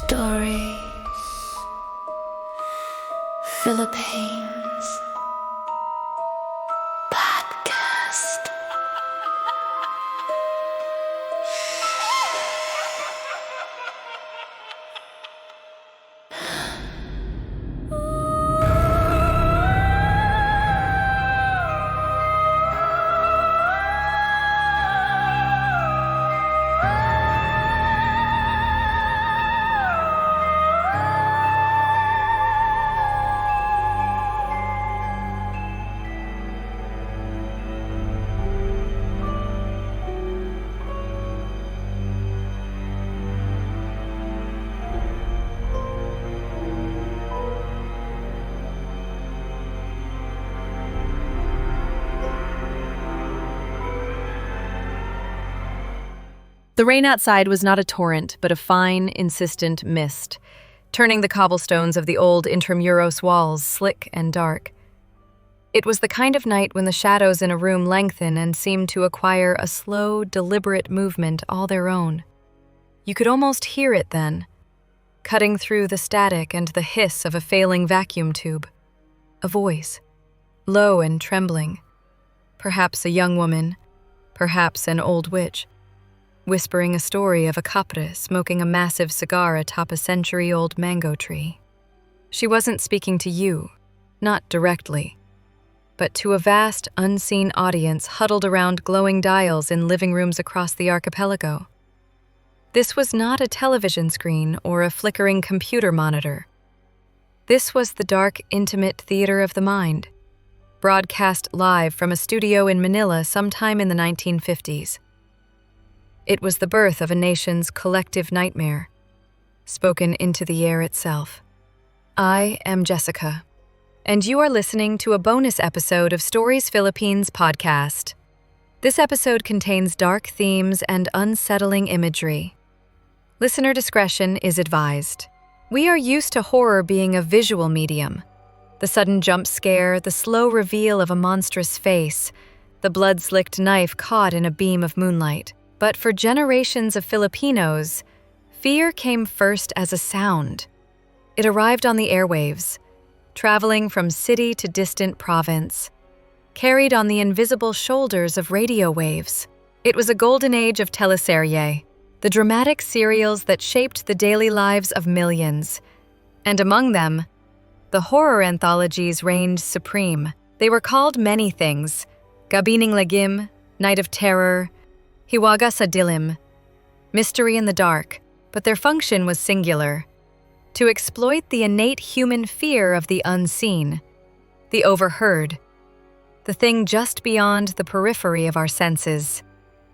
Stories Philippines Podcast. The rain outside was not a torrent, but a fine, insistent mist, turning the cobblestones of the old intramuros walls slick and dark. It was the kind of night when the shadows in a room lengthen and seem to acquire a slow, deliberate movement all their own. You could almost hear it then, cutting through the static and the hiss of a failing vacuum tube. A voice, low and trembling, perhaps a young woman, perhaps an old witch, whispering a story of a capre smoking a massive cigar atop a century-old mango tree. She wasn't speaking to you, not directly, but to a vast, unseen audience huddled around glowing dials in living rooms across the archipelago. This was not a television screen or a flickering computer monitor. This was the dark, intimate theater of the mind, broadcast live from a studio in Manila sometime in the 1950s. It was the birth of a nation's collective nightmare, spoken into the air itself. I am Jessica, and you are listening to a bonus episode of Stories Philippines podcast. This episode contains dark themes and unsettling imagery. Listener discretion is advised. We are used to horror being a visual medium. The sudden jump scare, the slow reveal of a monstrous face, the blood-slicked knife caught in a beam of moonlight. But for generations of Filipinos, fear came first as a sound. It arrived on the airwaves, traveling from city to distant province, carried on the invisible shoulders of radio waves. It was a golden age of teleserye, the dramatic serials that shaped the daily lives of millions. And among them, the horror anthologies reigned supreme. They were called many things: Gabi ng Lagim, Night of Terror, Hiwaga sa Dilim, Mystery in the Dark, but their function was singular: to exploit the innate human fear of the unseen, the overheard, the thing just beyond the periphery of our senses.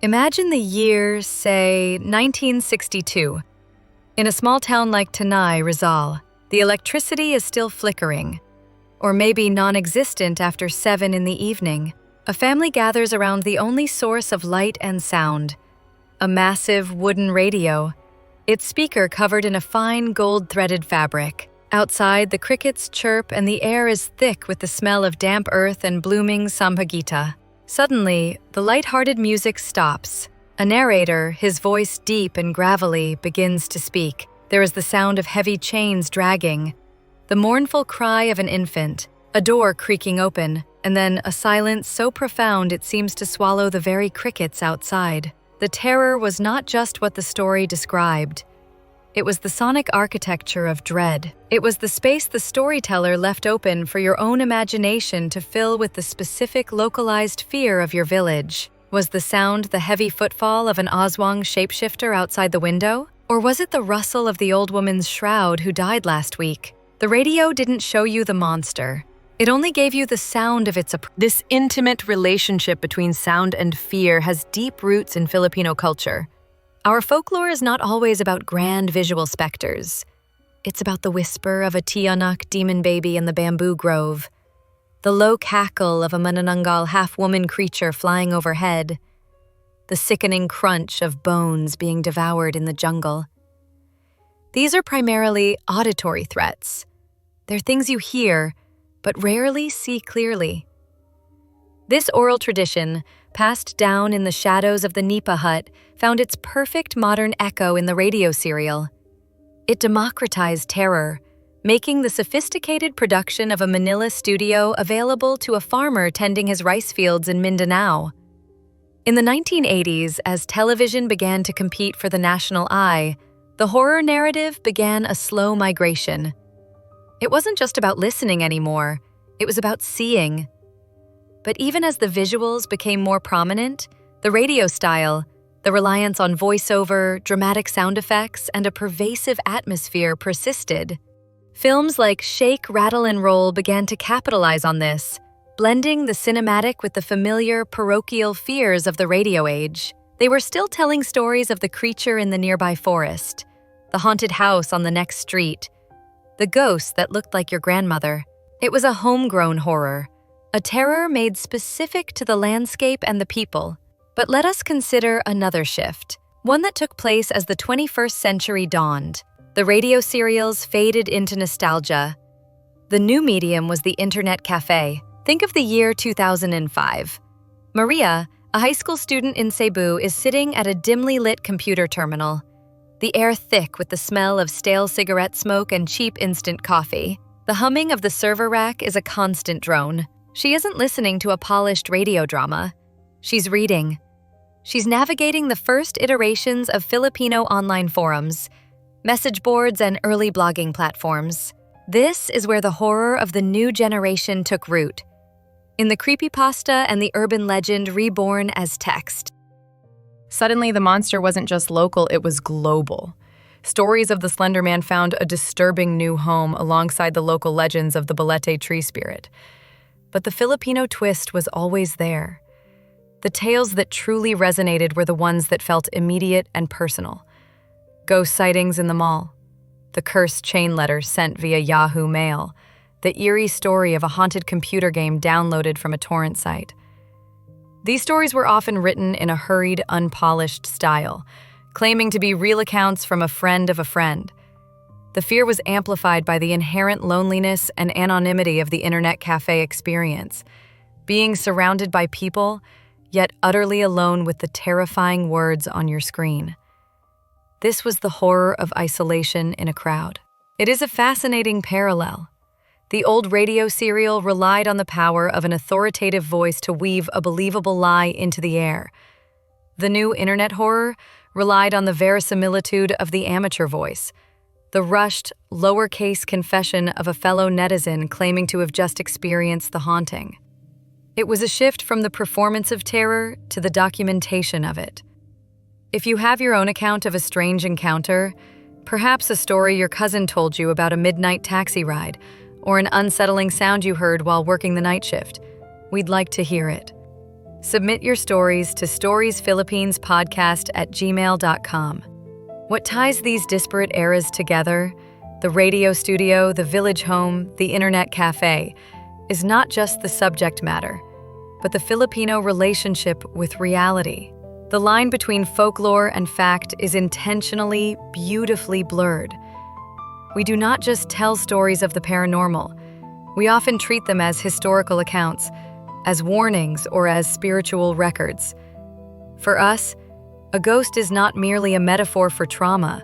Imagine the year, say, 1962. In a small town like Tanay, Rizal, the electricity is still flickering, or maybe non-existent after 7 in the evening. A family gathers around the only source of light and sound, a massive wooden radio, its speaker covered in a fine gold-threaded fabric. Outside, the crickets chirp and the air is thick with the smell of damp earth and blooming sampaguita. Suddenly, the light-hearted music stops. A narrator, his voice deep and gravelly, begins to speak. There is the sound of heavy chains dragging, the mournful cry of an infant, a door creaking open, and then a silence so profound it seems to swallow the very crickets outside. The terror was not just what the story described. It was the sonic architecture of dread. It was the space the storyteller left open for your own imagination to fill with the specific localized fear of your village. Was the sound the heavy footfall of an Aswang shapeshifter outside the window? Or was it the rustle of the old woman's shroud who died last week? The radio didn't show you the monster. It only gave you the sound of its This intimate relationship between sound and fear has deep roots in Filipino culture. Our folklore is not always about grand visual specters. It's about the whisper of a tiyanak demon baby in the bamboo grove, the low cackle of a manananggal half-woman creature flying overhead, the sickening crunch of bones being devoured in the jungle. These are primarily auditory threats. They're things you hear, but rarely see clearly. This oral tradition, passed down in the shadows of the nipa hut, found its perfect modern echo in the radio serial. It democratized terror, making the sophisticated production of a Manila studio available to a farmer tending his rice fields in Mindanao. In the 1980s, as television began to compete for the national eye, the horror narrative began a slow migration. It wasn't just about listening anymore, it was about seeing. But even as the visuals became more prominent, the radio style, the reliance on voiceover, dramatic sound effects, and a pervasive atmosphere persisted. Films like Shake, Rattle, and Roll began to capitalize on this, blending the cinematic with the familiar, parochial fears of the radio age. They were still telling stories of the creature in the nearby forest, the haunted house on the next street, the ghost that looked like your grandmother. It was a homegrown horror, a terror made specific to the landscape and the people. But let us consider another shift, one that took place as the 21st century dawned. The radio serials faded into nostalgia. The new medium was the internet cafe. Think of the year 2005. Maria, a high school student in Cebu, is sitting at a dimly lit computer terminal, the air thick with the smell of stale cigarette smoke and cheap instant coffee. The humming of the server rack is a constant drone. She isn't listening to a polished radio drama. She's reading. She's navigating the first iterations of Filipino online forums, message boards, and early blogging platforms. This is where the horror of the new generation took root, in the creepypasta and the urban legend reborn as text. Suddenly, the monster wasn't just local, it was global. Stories of the Slender Man found a disturbing new home alongside the local legends of the Balete tree spirit. But the Filipino twist was always there. The tales that truly resonated were the ones that felt immediate and personal. Ghost sightings in the mall, the cursed chain letters sent via Yahoo Mail, the eerie story of a haunted computer game downloaded from a torrent site. These stories were often written in a hurried, unpolished style, claiming to be real accounts from a friend of a friend. The fear was amplified by the inherent loneliness and anonymity of the internet cafe experience, being surrounded by people, yet utterly alone with the terrifying words on your screen. This was the horror of isolation in a crowd. It is a fascinating parallel. The old radio serial relied on the power of an authoritative voice to weave a believable lie into the air. The new internet horror relied on the verisimilitude of the amateur voice, the rushed, lowercase confession of a fellow netizen claiming to have just experienced the haunting. It was a shift from the performance of terror to the documentation of it. If you have your own account of a strange encounter, perhaps a story your cousin told you about a midnight taxi ride, or an unsettling sound you heard while working the night shift, we'd like to hear it. Submit your stories to storiesphilippinespodcast@gmail.com. What ties these disparate eras together, the radio studio, the village home, the internet cafe, is not just the subject matter, but the Filipino relationship with reality. The line between folklore and fact is intentionally, beautifully blurred. We do not just tell stories of the paranormal. We often treat them as historical accounts, as warnings, or as spiritual records. For us, a ghost is not merely a metaphor for trauma.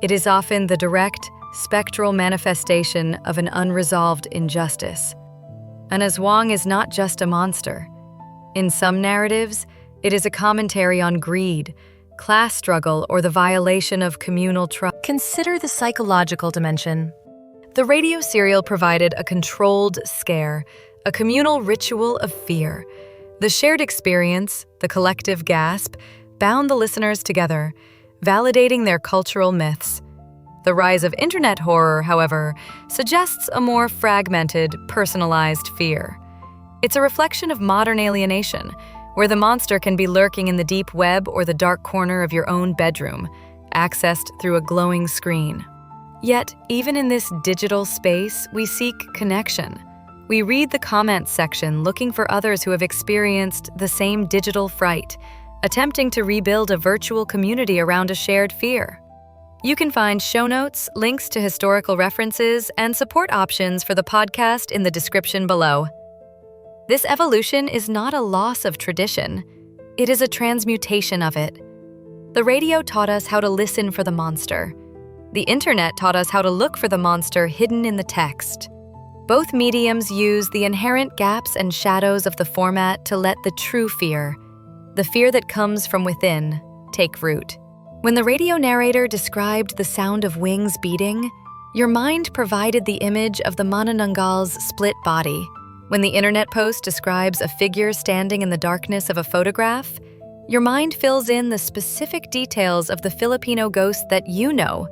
It is often the direct, spectral manifestation of an unresolved injustice. An aswang is not just a monster. In some narratives, it is a commentary on greed, class struggle, or the violation of communal trust. Consider the psychological dimension. The radio serial provided a controlled scare, a communal ritual of fear. The shared experience, the collective gasp, bound the listeners together, validating their cultural myths. The rise of internet horror, however, suggests a more fragmented, personalized fear. It's a reflection of modern alienation, where the monster can be lurking in the deep web or the dark corner of your own bedroom, accessed through a glowing screen. Yet, even in this digital space, we seek connection. We read the comments section looking for others who have experienced the same digital fright, attempting to rebuild a virtual community around a shared fear. You can find show notes, links to historical references, and support options for the podcast in the description below. This evolution is not a loss of tradition. It is a transmutation of it. The radio taught us how to listen for the monster. The internet taught us how to look for the monster hidden in the text. Both mediums use the inherent gaps and shadows of the format to let the true fear, the fear that comes from within, take root. When the radio narrator described the sound of wings beating, your mind provided the image of the Manananggal's split body. When the internet post describes a figure standing in the darkness of a photograph, your mind fills in the specific details of the Filipino ghost that you know,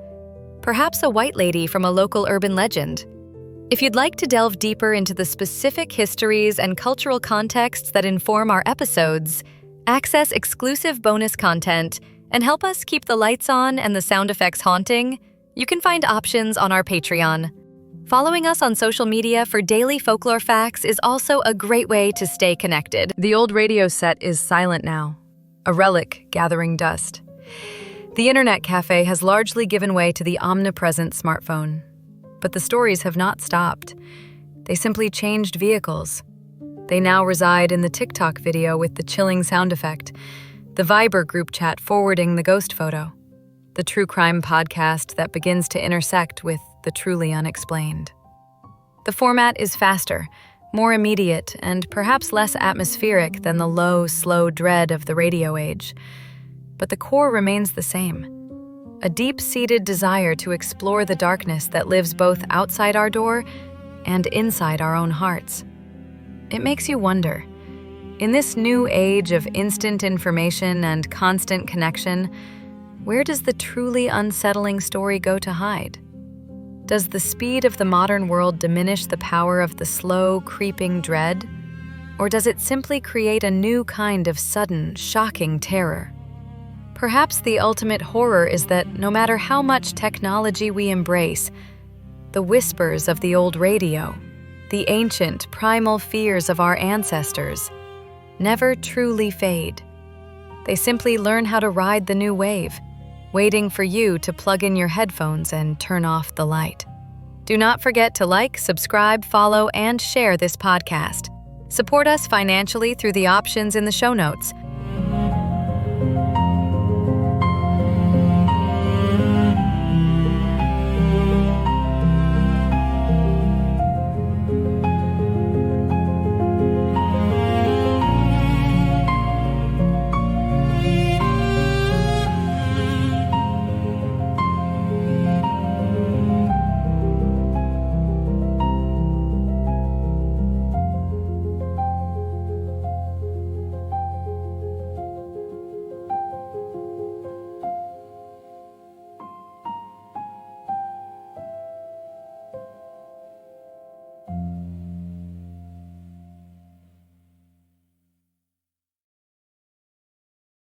perhaps a white lady from a local urban legend. If you'd like to delve deeper into the specific histories and cultural contexts that inform our episodes, access exclusive bonus content, and help us keep the lights on and the sound effects haunting, you can find options on our Patreon. Following us on social media for daily folklore facts is also a great way to stay connected. The old radio set is silent now, a relic gathering dust. The internet cafe has largely given way to the omnipresent smartphone. But the stories have not stopped. They simply changed vehicles. They now reside in the TikTok video with the chilling sound effect, the Viber group chat forwarding the ghost photo, the true crime podcast that begins to intersect with the truly unexplained. The format is faster, more immediate, and perhaps less atmospheric than the low, slow dread of the radio age. But the core remains the same. A deep-seated desire to explore the darkness that lives both outside our door and inside our own hearts. It makes you wonder, in this new age of instant information and constant connection, where does the truly unsettling story go to hide? Does the speed of the modern world diminish the power of the slow, creeping dread? Or does it simply create a new kind of sudden, shocking terror? Perhaps the ultimate horror is that no matter how much technology we embrace, the whispers of the old radio, the ancient, primal fears of our ancestors, never truly fade. They simply learn how to ride the new wave, waiting for you to plug in your headphones and turn off the light. Do not forget to like, subscribe, follow, and share this podcast. Support us financially through the options in the show notes.